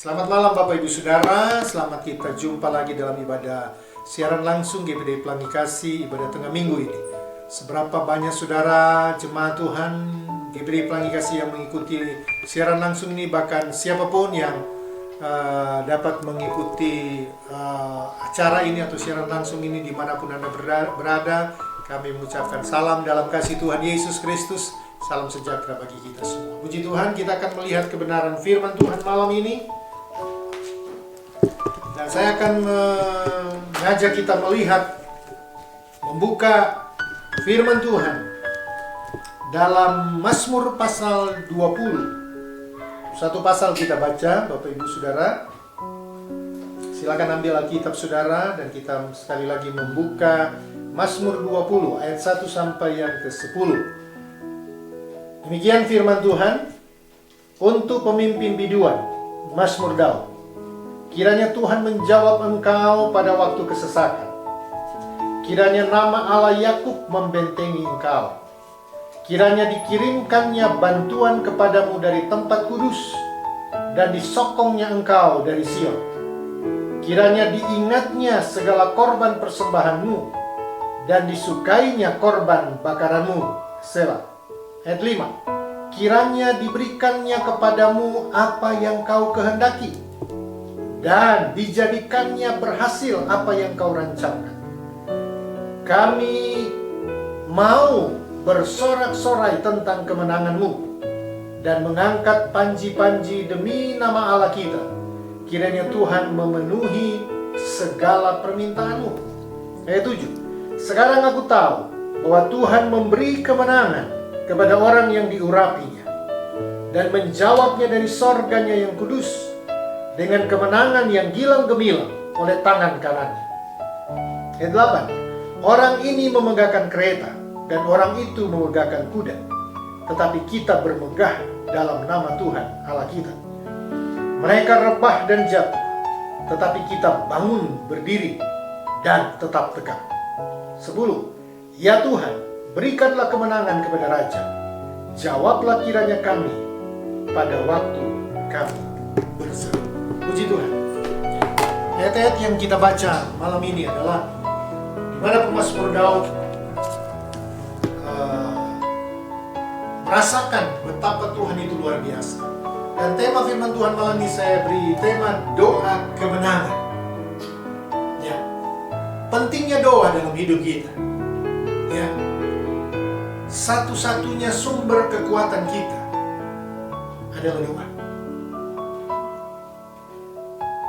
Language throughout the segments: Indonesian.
Selamat malam Bapak Ibu Saudara, selamat kita jumpa lagi dalam ibadah siaran langsung GBD Pelangi Kasih ibadah tengah minggu ini. Seberapa banyak saudara jemaat Tuhan GBD Pelangi Kasih yang mengikuti siaran langsung ini, bahkan siapapun yang dapat mengikuti acara ini atau siaran langsung ini dimanapun Anda berada, kami mengucapkan salam dalam kasih Tuhan Yesus Kristus, salam sejahtera bagi kita semua. Puji Tuhan, kita akan melihat kebenaran firman Tuhan malam ini. Dan saya akan mengajak kita melihat, membuka firman Tuhan dalam Mazmur pasal 20. Satu pasal kita baca, Bapak Ibu Saudara. Silakan ambil Alkitab Saudara dan kita sekali lagi membuka Mazmur 20 ayat 1 sampai yang ke-10. Demikian firman Tuhan untuk pemimpin biduan, Mazmur Daud. Kiranya Tuhan menjawab engkau pada waktu kesesakan. Kiranya nama Allah Yakub membentengi engkau. Kiranya dikirimkannya bantuan kepadamu dari tempat kudus, dan disokongnya engkau dari Sion. Kiranya diingatnya segala korban persembahanmu, dan disukainya korban bakaranmu. Selah. Ayat 5. Kiranya diberikannya kepadamu apa yang kau kehendaki, dan dijadikannya berhasil apa yang kau rancangkan. Kami mau bersorak-sorai tentang kemenanganmu dan mengangkat panji-panji demi nama Allah kita. Kiranya Tuhan memenuhi segala permintaanmu. Ayat 7. Sekarang aku tahu bahwa Tuhan memberi kemenangan kepada orang yang diurapinya dan menjawabnya dari sorganya yang kudus dengan kemenangan yang gilang gemilang oleh tangan kanannya. Ayat 8. Orang ini memegahkan kereta dan orang itu memegahkan kuda, tetapi kita bermegah dalam nama Tuhan Allah kita. Mereka rebah dan jatuh, tetapi kita bangun berdiri dan tetap tegak. 10. Ya Tuhan, berikanlah kemenangan kepada raja. Jawablah kiranya kami pada waktu kami berseru. Puji Tuhan. Ayat-ayat yang kita baca malam ini adalah di mana pemazmur Daud merasakan betapa Tuhan itu luar biasa. Dan tema firman Tuhan malam ini saya beri tema doa kemenangan. Ya, pentingnya doa dalam hidup kita. Ya, satu-satunya sumber kekuatan kita adalah doa.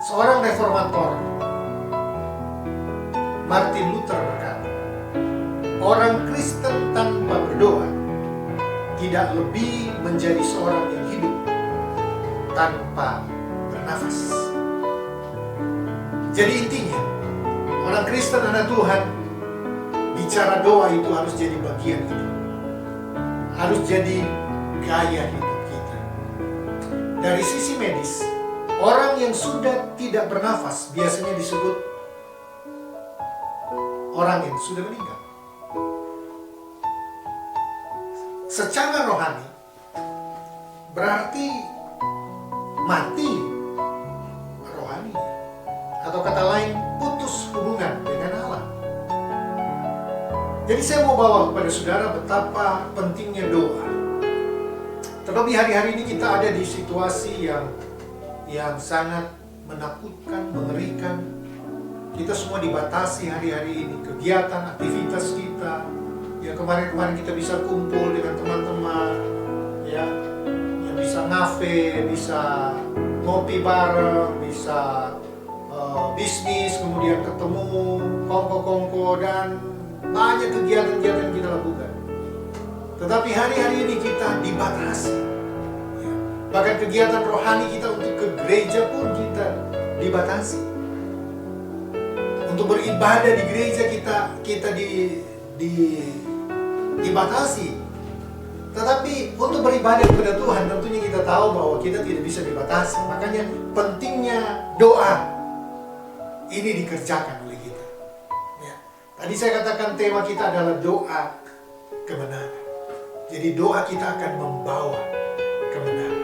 Seorang reformator, Martin Luther, berkata, orang Kristen tanpa berdoa tidak lebih menjadi seorang yang hidup tanpa bernafas. Jadi intinya, orang Kristen anak Tuhan, bicara doa itu harus jadi bagian hidup, harus jadi gaya hidup kita. Dari sisi medis, orang yang sudah tidak bernafas biasanya disebut orang yang sudah meninggal. Secara rohani berarti mati rohani, atau kata lain putus hubungan dengan Allah. Jadi saya mau bawa kepada saudara betapa pentingnya doa. Terlebih hari-hari ini kita ada di situasi yang sangat menakutkan, mengerikan. Kita semua dibatasi hari-hari ini, kegiatan, aktivitas kita. Ya, kemarin-kemarin kita bisa kumpul dengan teman-teman, ya, yang bisa ngafe, bisa ngopi bareng, bisa bisnis, kemudian ketemu kongko-kongko, dan banyak kegiatan-kegiatan yang kita lakukan. Tetapi hari-hari ini kita dibatasi. Bahkan kegiatan rohani kita untuk ke gereja pun kita dibatasi. Untuk beribadah di gereja kita dibatasi. Tetapi untuk beribadah kepada Tuhan tentunya kita tahu bahwa kita tidak bisa dibatasi. Makanya pentingnya doa ini dikerjakan oleh kita. Ya. Tadi saya katakan tema kita adalah doa kemenangan. Jadi doa kita akan membawa kemenangan.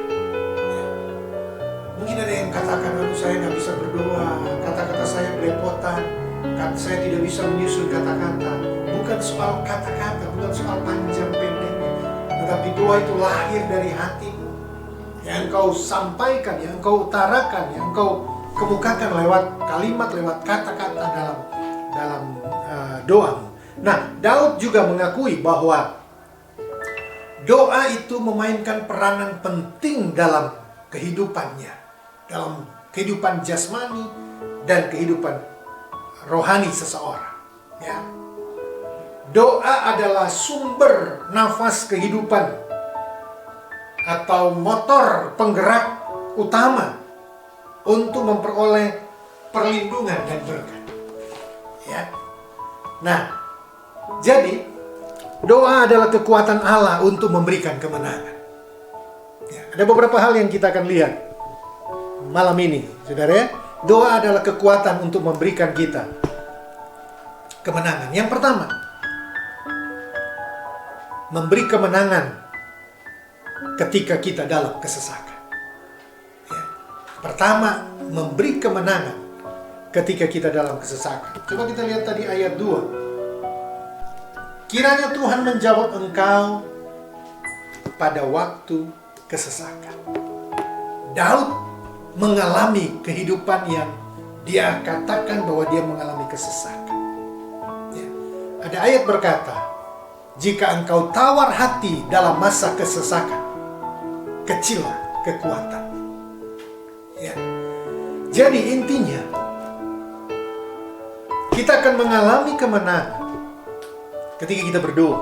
Mungkin ada yang katakan, aduh saya nggak bisa berdoa, kata-kata saya belepotan, saya tidak bisa menyusun kata-kata. Bukan soal kata-kata, bukan soal panjang pendeknya, tetapi doa itu lahir dari hatimu. Yang engkau sampaikan, yang engkau utarakan, yang engkau kemukakan lewat kalimat, lewat kata-kata dalam doamu. Nah, Daud juga mengakui bahwa doa itu memainkan peranan penting dalam kehidupannya, dalam kehidupan jasmani dan kehidupan rohani seseorang. Ya. Doa adalah sumber nafas kehidupan atau motor penggerak utama untuk memperoleh perlindungan dan berkat. Ya. Nah, jadi doa adalah kekuatan Allah untuk memberikan kemenangan. Ya, ada beberapa hal yang kita akan lihat malam ini, saudara ya. Doa adalah kekuatan untuk memberikan kita kemenangan. Yang pertama, memberi kemenangan ketika kita dalam kesesakan. Ya. Pertama, memberi kemenangan ketika kita dalam kesesakan. Coba kita lihat tadi ayat 2. Kiranya Tuhan menjawab engkau pada waktu kesesakan. Daud mengalami kehidupan yang dia katakan bahwa dia mengalami kesesakan. Ya. Ada ayat berkata, jika engkau tawar hati dalam masa kesesakan, kecillah kekuatan. Ya. Jadi intinya, kita akan mengalami kemenangan ketika kita berdoa.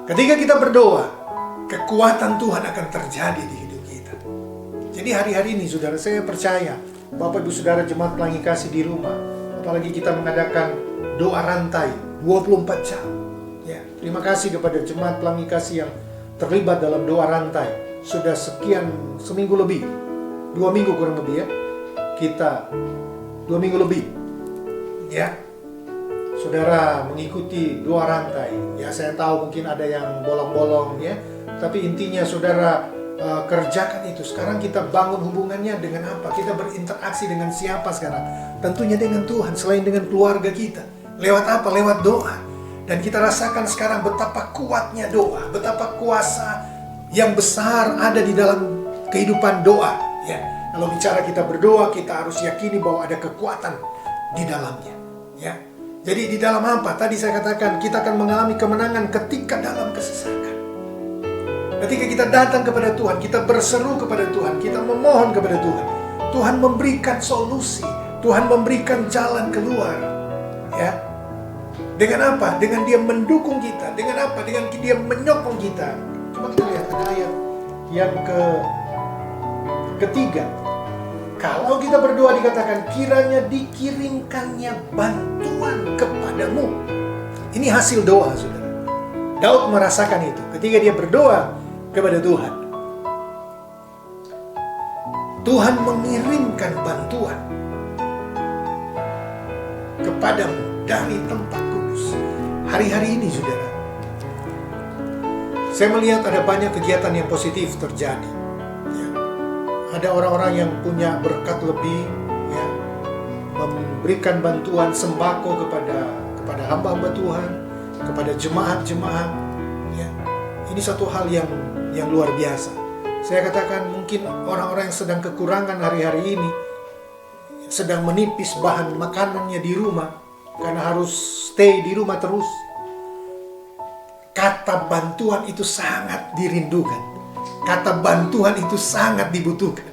Ketika kita berdoa, kekuatan Tuhan akan terjadi di hidup kita. Jadi hari-hari ini, saudara, saya percaya Bapak Ibu Saudara Jemaat Pelangi Kasih di rumah, apalagi kita mengadakan doa rantai 24 jam. Ya, terima kasih kepada Jemaat Pelangi Kasih yang terlibat dalam doa rantai. Sudah seminggu lebih, 2 minggu kurang lebih ya. Kita 2 minggu lebih. Ya, saudara mengikuti doa rantai. Ya, saya tahu mungkin ada yang bolong-bolong ya. Tapi intinya saudara kerjakan itu. Sekarang kita bangun hubungannya dengan apa? Kita berinteraksi dengan siapa sekarang? Tentunya dengan Tuhan, selain dengan keluarga kita. Lewat apa? Lewat doa. Dan kita rasakan sekarang betapa kuatnya doa, betapa kuasa yang besar ada di dalam kehidupan doa. Ya, kalau bicara kita berdoa, kita harus yakini bahwa ada kekuatan di dalamnya. Ya, jadi di dalam apa? Tadi saya katakan kita akan mengalami kemenangan ketika dalam kesesakan. Ketika kita datang kepada Tuhan, kita berseru kepada Tuhan, kita memohon kepada Tuhan. Tuhan memberikan solusi, Tuhan memberikan jalan keluar. Ya. Dengan apa? Dengan Dia mendukung kita. Dengan apa? Dengan Dia menyokong kita. Coba kita lihat ada ayat yang ketiga. Kalau kita berdoa dikatakan kiranya dikirimkannya bantuan kepadamu. Ini hasil doa, saudara. Daud merasakan itu ketika dia berdoa kepada Tuhan. Tuhan mengirimkan bantuan kepadamu dari tempat kudus. Hari-hari ini, saudara, saya melihat ada banyak kegiatan yang positif terjadi. Ya. Ada orang-orang yang punya berkat lebih, ya, memberikan bantuan sembako kepada hamba-hamba Tuhan, kepada jemaat-jemaat. Ya. Ini satu hal yang luar biasa. Saya katakan mungkin orang-orang yang sedang kekurangan hari-hari ini, sedang menipis bahan makanannya di rumah karena harus stay di rumah terus. Kata bantuan itu sangat dirindukan. Kata bantuan itu sangat dibutuhkan.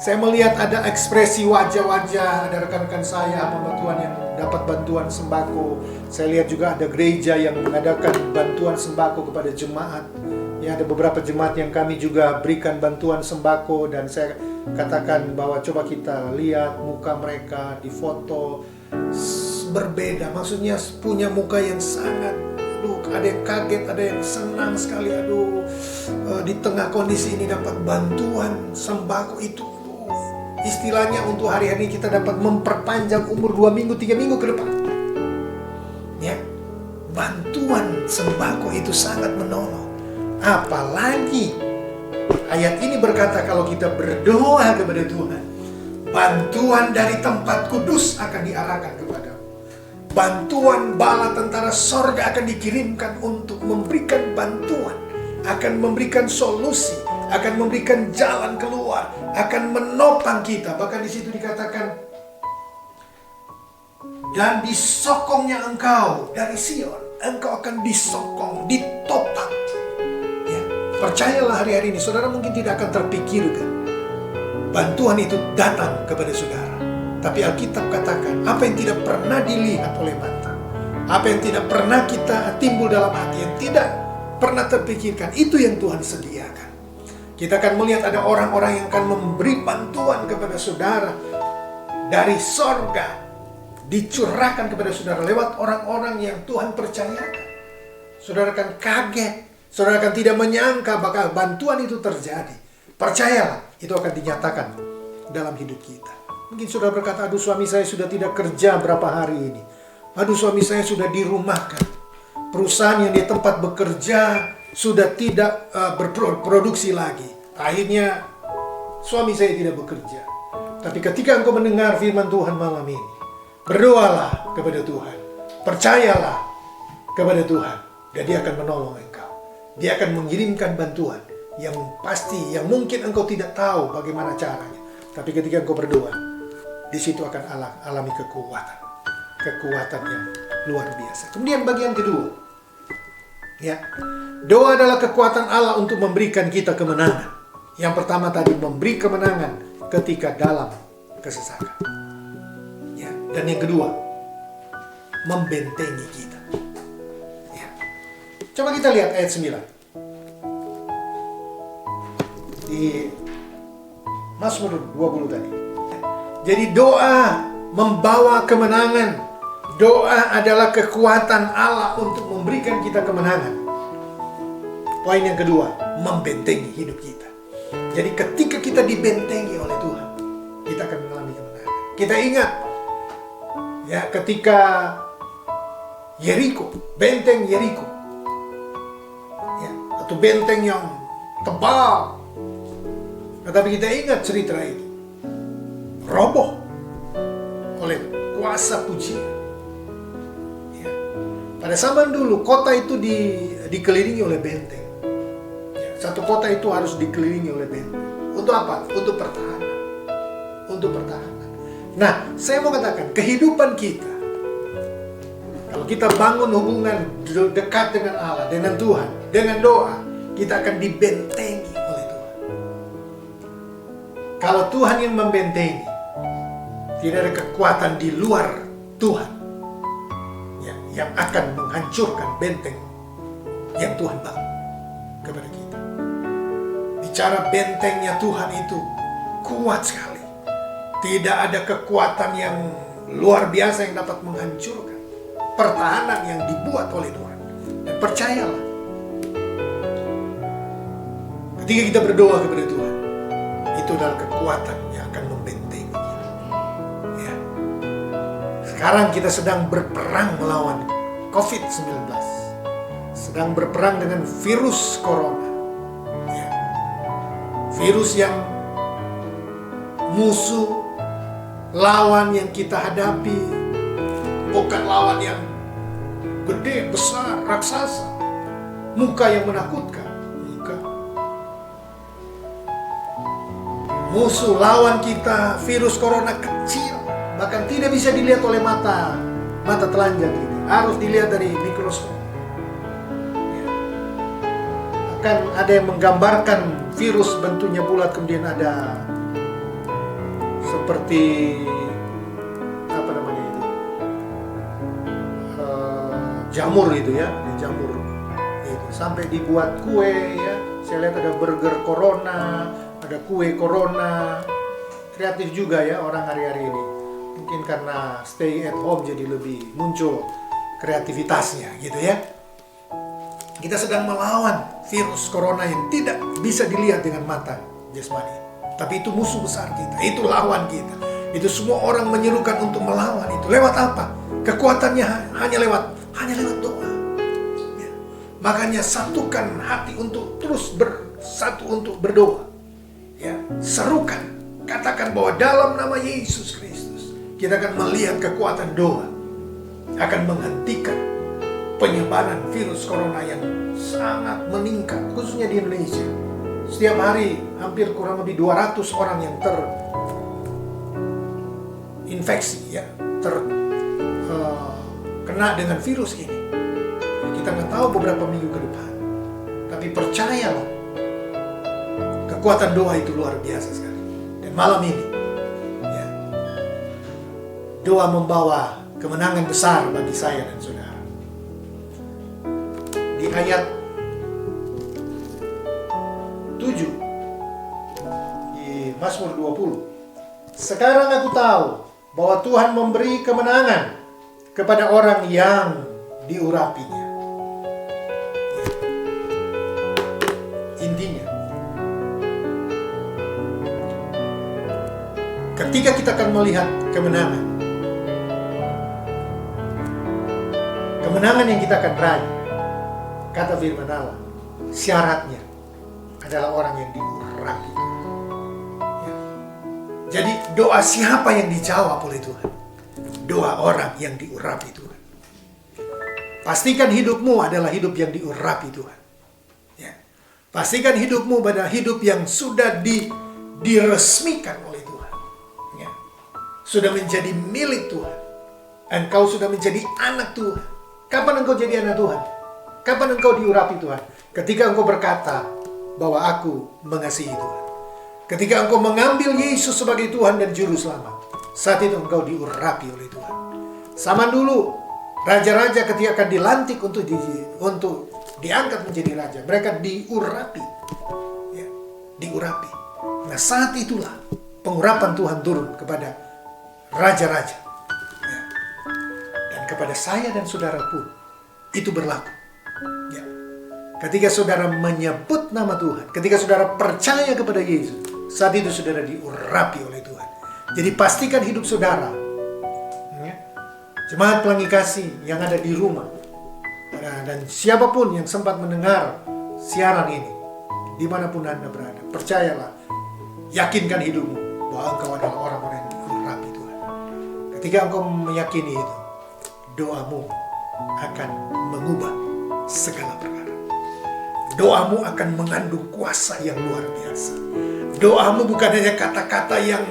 Saya melihat ada ekspresi wajah-wajah, ada rekan-rekan saya, hamba Tuhan yang dapat bantuan sembako. Saya lihat juga ada gereja yang mengadakan bantuan sembako kepada jemaat. Ya, ada beberapa jemaat yang kami juga berikan bantuan sembako, dan saya katakan bahwa coba kita lihat muka mereka di foto, berbeda. Maksudnya punya muka yang sangat, ada yang kaget, ada yang senang sekali. Di tengah kondisi ini dapat bantuan sembako itu. Istilahnya untuk hari-hari kita dapat memperpanjang umur 2 minggu, 3 minggu ke depan. Ya, bantuan sembako itu sangat menolong. Apalagi ayat ini berkata kalau kita berdoa kepada Tuhan, bantuan dari tempat kudus akan diarahkan kepadamu. Bantuan bala tentara sorga akan dikirimkan untuk memberikan bantuan, akan memberikan solusi, akan memberikan jalan keluar, akan menopang kita. Bahkan di situ dikatakan, dan disokongnya engkau dari Sion, engkau akan disokong, ditopang. Ya, percayalah hari-hari ini, saudara mungkin tidak akan terpikirkan bantuan itu datang kepada saudara. Tapi Alkitab katakan, apa yang tidak pernah dilihat oleh mata, apa yang tidak pernah kita timbul dalam hati, yang tidak pernah terpikirkan, itu yang Tuhan sediakan. Kita akan melihat ada orang-orang yang akan memberi bantuan kepada saudara dari sorga, dicurahkan kepada saudara lewat orang-orang yang Tuhan percayakan. Saudara akan kaget, saudara akan tidak menyangka bakal bantuan itu terjadi. Percayalah, itu akan dinyatakan dalam hidup kita. Mungkin saudara berkata, aduh suami saya sudah tidak kerja berapa hari ini. Aduh suami saya sudah dirumahkan. Perusahaan yang di tempat bekerja sudah tidak berproduksi lagi. Akhirnya suami saya tidak bekerja. Tapi ketika engkau mendengar firman Tuhan malam ini, berdoalah kepada Tuhan. Percayalah kepada Tuhan. Dan Dia akan menolong engkau. Dia akan mengirimkan bantuan yang pasti, yang mungkin engkau tidak tahu bagaimana caranya. Tapi ketika engkau berdoa, di situ akan alami kekuatan yang luar biasa. Kemudian bagian kedua, ya, doa adalah kekuatan Allah untuk memberikan kita kemenangan. Yang pertama tadi, memberi kemenangan ketika dalam kesesakan. Ya, dan yang kedua, membentengi kita. Ya. Coba kita lihat ayat 9 di Mazmur 20 tadi. Jadi doa membawa kemenangan. Doa adalah kekuatan Allah untuk memberikan kita kemenangan. Poin yang kedua, membentengi hidup kita. Jadi ketika kita dibentengi oleh Tuhan, kita akan mengalami kemenangan. Kita ingat, ya, ketika Yeriko, benteng Yeriko, ya, atau benteng yang tebal. Tetapi kita ingat cerita itu roboh oleh kuasa pujian. Ya. Pada zaman dulu kota itu dikelilingi oleh benteng. Ya. Satu kota itu harus dikelilingi oleh benteng. Untuk apa? Untuk pertahanan. Untuk pertahanan. Nah, saya mau katakan kehidupan kita, kalau kita bangun hubungan dekat dengan Allah, dengan Tuhan, dengan doa, kita akan dibentengi oleh Tuhan. Kalau Tuhan yang membentengi, tidak ada kekuatan di luar Tuhan yang akan menghancurkan benteng yang Tuhan bangun kepada kita. Bicara bentengnya Tuhan itu kuat sekali. Tidak ada kekuatan yang luar biasa yang dapat menghancurkan pertahanan yang dibuat oleh Tuhan. Dan percayalah, ketika kita berdoa kepada Tuhan, itu adalah kekuatan yang akan membentengi kita. Ya. Sekarang kita sedang berperang melawan COVID-19. Sedang berperang dengan virus corona. Ya. Virus yang musuh, lawan yang kita hadapi bukan lawan yang gede, besar, raksasa, muka yang menakutkan. Musuh lawan kita, virus corona kecil, bahkan tidak bisa dilihat oleh mata telanjang ini. Harus dilihat dari mikroskop. Ya. Akan ada yang menggambarkan virus bentuknya bulat, kemudian ada seperti apa namanya itu, jamur itu ya, jamur itu. Sampai dibuat kue ya. Saya lihat ada burger corona, ada kue corona. Kreatif juga ya orang hari-hari ini. Mungkin karena stay at home jadi lebih muncul kreativitasnya gitu ya. Kita sedang melawan virus corona yang tidak bisa dilihat dengan mata jasmani. Tapi itu musuh besar kita, itu lawan kita. Itu semua orang menyerukan untuk melawan itu. Lewat apa? Kekuatannya hanya lewat doa. Ya. Makanya satukan hati untuk terus bersatu untuk berdoa. Ya, serukan, katakan bahwa dalam nama Yesus Kristus kita akan melihat kekuatan doa akan menghentikan penyebaran virus corona yang sangat meningkat, khususnya di Indonesia. Setiap hari hampir kurang lebih 200 orang yang terinfeksi, ya, kena dengan virus ini. Kita nggak tahu beberapa minggu ke depan, tapi percayalah, kekuatan doa itu luar biasa sekali. Dan malam ini, ya, doa membawa kemenangan besar bagi saya dan saudara. Di ayat 7 di Mazmur 20, sekarang aku tahu bahwa Tuhan memberi kemenangan kepada orang yang diurapinya. Intinya, ketika kita akan melihat kemenangan yang kita akan raih, kata firman Allah, syaratnya adalah orang yang diurapi. Ya. Jadi doa siapa yang dijawab oleh Tuhan? Doa orang yang diurapi Tuhan. Pastikan hidupmu adalah hidup yang diurapi Tuhan. Ya. Pastikan hidupmu pada hidup yang sudah diresmikan oleh Tuhan. Ya. Sudah menjadi milik Tuhan. Engkau sudah menjadi anak Tuhan. Kapan engkau jadi anak Tuhan? Kapan engkau diurapi Tuhan? Ketika engkau berkata bahwa aku mengasihi Tuhan. Ketika engkau mengambil Yesus sebagai Tuhan dan Juru Selamat, saat itu engkau diurapi oleh Tuhan. Sama dulu, raja-raja ketika akan dilantik untuk diangkat menjadi raja, mereka diurapi. Ya, diurapi. Nah, saat itulah pengurapan Tuhan turun kepada raja-raja. Ya. Dan kepada saya dan saudara pun itu berlaku. Ya. Ketika saudara menyebut nama Tuhan, ketika saudara percaya kepada Yesus, saat itu saudara diurapi oleh Tuhan. Jadi pastikan hidup saudara, ya, jemaat Pelangi Kasih yang ada di rumah, dan siapapun yang sempat mendengar siaran ini, dimanapun Anda berada, percayalah, yakinkan hidupmu bahwa engkau adalah orang-orang yang diurapi Tuhan. Ketika engkau meyakini itu, doamu akan mengubah segala perkara. Doamu akan mengandung kuasa yang luar biasa. Doamu bukan hanya kata-kata yang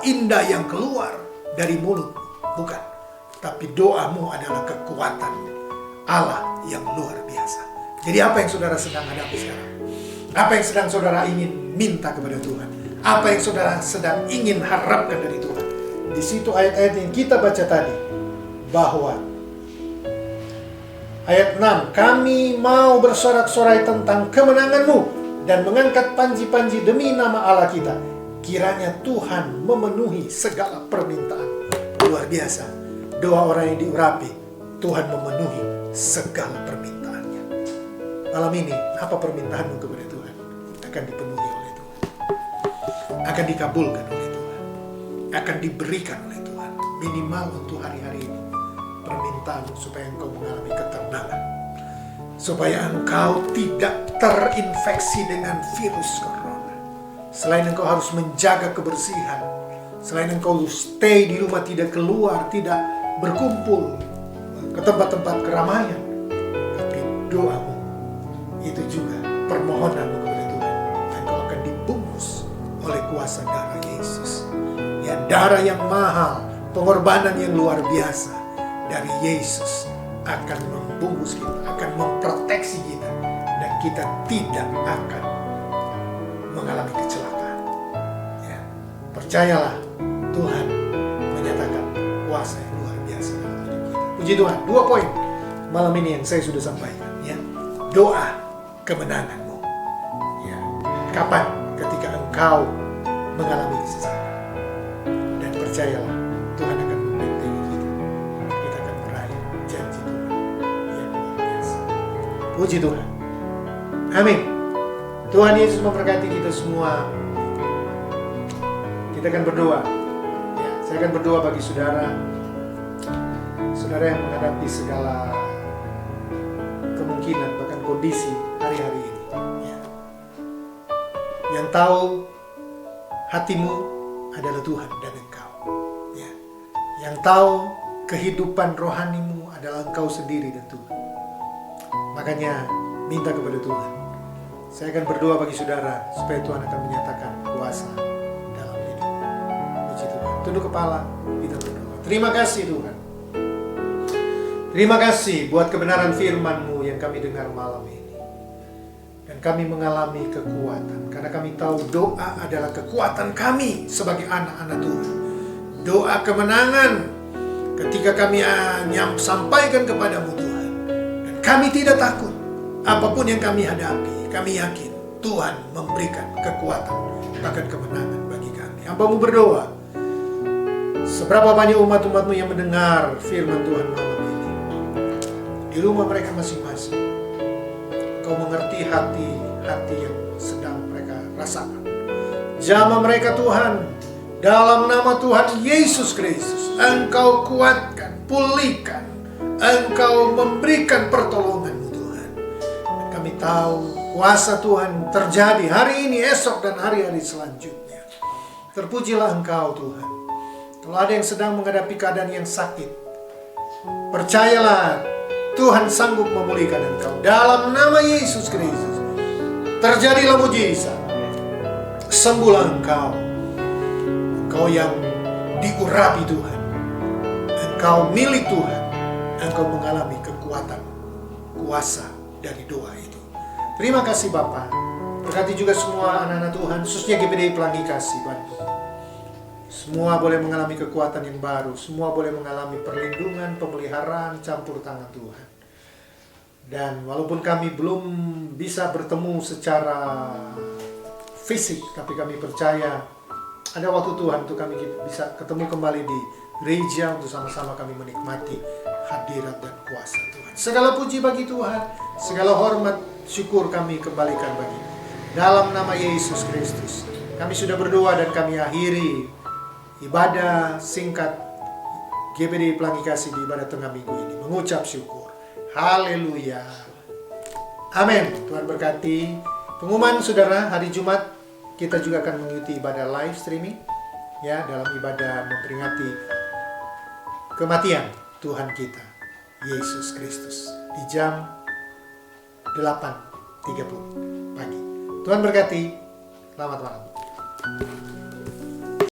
indah yang keluar dari mulut, bukan. Tapi doamu adalah kekuatan Allah yang luar biasa. Jadi apa yang saudara sedang hadapi sekarang? Apa yang sedang saudara ingin minta kepada Tuhan? Apa yang saudara sedang ingin harapkan dari Tuhan? Di situ ayat-ayat yang kita baca tadi, bahwa ayat 6, kami mau bersorak-sorai tentang kemenangan-Mu dan mengangkat panji-panji demi nama Allah kita. Kiranya Tuhan memenuhi segala permintaan. Luar biasa. Doa orang yang diurapi, Tuhan memenuhi segala permintaannya. Malam ini, apa permintaanmu kepada Tuhan? Akan dipenuhi oleh Tuhan. Akan dikabulkan oleh Tuhan. Akan diberikan oleh Tuhan. Minimal untuk hari-hari ini. Permintaanmu supaya engkau mengalami ketenangan. Supaya engkau tidak terinfeksi dengan virus corona. Selain engkau harus menjaga kebersihan, selain engkau stay di rumah, tidak keluar, tidak berkumpul ke tempat-tempat keramaian, tapi doamu itu juga permohonanmu kepada Tuhan. Engkau akan dibungkus oleh kuasa darah Yesus. Ya, darah yang mahal, pengorbanan yang luar biasa dari Yesus akan membungkus kita, akan memproteksi kita, dan kita tidak akan mengalami kecelakaan. Ya, percayalah, Tuhan menyatakan kuasa yang luar biasa dalam hidup kita. Puji Tuhan. 2 poin malam ini yang saya sudah sampaikan. Ya, doa kemenanganmu. Ya, kapan? Ketika engkau mengalami kesesakan. Dan percayalah, Tuhan akan membentengi kita. Kita akan meraih janji Tuhan yang luar biasa. Puji Tuhan. Amin. Tuhan Yesus memberkati kita semua. Kita akan berdoa. Ya, saya akan berdoa bagi saudara yang menghadapi segala kemungkinan, bahkan kondisi hari-hari ini. Yang tahu hatimu adalah Tuhan dan Engkau. Ya. Yang tahu kehidupan rohanimu adalah Engkau sendiri dan Tuhan. Makanya minta kepada Tuhan. Saya akan berdoa bagi saudara supaya Tuhan akan menyatakan kuasa dalam hidup. Puji Tuhan. Tunduk kepala, kita berdoa. Terima kasih Tuhan. Terima kasih buat kebenaran firman-Mu yang kami dengar malam ini. Dan kami mengalami kekuatan. Karena kami tahu doa adalah kekuatan kami sebagai anak-anak Tuhan. Doa kemenangan ketika kami sampaikan kepadamu Tuhan. Dan kami tidak takut. Apapun yang kami hadapi, kami yakin Tuhan memberikan kekuatan, bahkan kemenangan bagi kami. Hamba-Mu berdoa. Seberapa banyak umat-umat-Mu yang mendengar firman Tuhan malam ini. Di rumah mereka masing-masing. Kau mengerti hati yang sedang mereka rasakan. Jamah mereka Tuhan. Dalam nama Tuhan Yesus Kristus. Engkau kuatkan, pulihkan. Engkau memberikan pertolongan-Mu Tuhan. Dan kami tahu kuasa Tuhan terjadi hari ini, esok, dan hari-hari selanjutnya. Terpujilah Engkau Tuhan. Kalau ada yang sedang menghadapi keadaan yang sakit, percayalah Tuhan sanggup memulihkan engkau. Dalam nama Yesus Kristus. Terjadilah mujizat. Sembuhlah engkau. Engkau yang diurapi Tuhan. Engkau milik Tuhan. Engkau mengalami kekuatan, kuasa dari doa itu. Terima kasih Bapa. Berkati juga semua anak-anak Tuhan, khususnya GPD Pelangi Kasih Bandung. Semua boleh mengalami kekuatan yang baru. Semua boleh mengalami perlindungan, pemeliharaan, campur tangan Tuhan. Dan walaupun kami belum bisa bertemu secara fisik, tapi kami percaya ada waktu Tuhan untuk kami bisa ketemu kembali di gereja untuk sama-sama kami menikmati hadirat dan kuasa Tuhan. Segala puji bagi Tuhan, segala hormat, syukur kami kembalikan bagi dalam nama Yesus Kristus. Kami sudah berdoa dan kami akhiri ibadah singkat GPD Pelangi Kasih di ibadah tengah minggu ini. Mengucap syukur. Haleluya. Amin. Tuhan berkati. Pengumuman saudara, hari Jumat kita juga akan mengikuti ibadah live streaming. Ya, dalam ibadah memperingati kematian Tuhan kita, Yesus Kristus. Di jam 8.30 pagi. Tuhan berkati. Selamat malam.